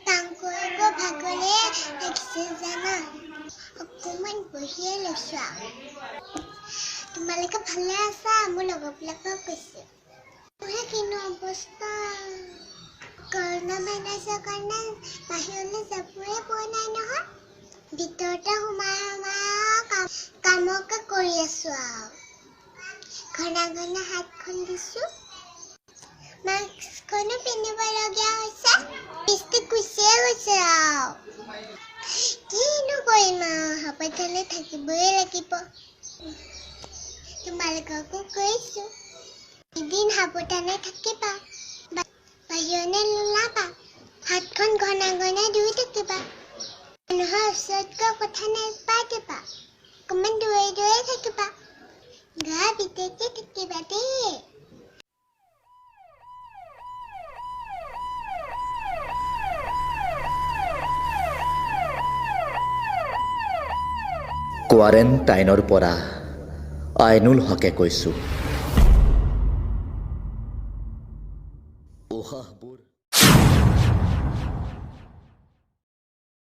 কাম কৰিব ভাগৰে লাগিছে জানা অকমান বহিয়ে লৈছো তোমালোকে ভালে আছা মোৰ লগৰবিলাকক কৈছো মোৰ কিনো অৱস্থা কৰোনা ভাইৰাছৰ কাৰণে বাহিৰলৈ যাবই পোৱা নাই নহয় ভিতৰতে সোমাই কামকে কৰি আছো ঘনা ঘনা হাতখন দিছো মাস্কখনো পিন্ধিবলগীয়া হৈছে লিপষ্টিক গুচিয়ে গৈছে কিনো কৰিম সাৱধানে থাকিবই লাগিব তোমালোককো কৈছো এদিন সাৱধানে থাকিবা বাহিৰলৈ নোলাবা হাতখন ঘনা ঘনা ধুই থাকিবা মানুহৰ ওচৰতকৈ কথা নাপাতিবা অকণমান দূৰে দূৰে থাকিবা গা ভিতৰতে থাকিবা দেই কোৱাৰেণ্টাইনৰ পৰা আইনুল হকে কৈছোঁ উশাহবোৰ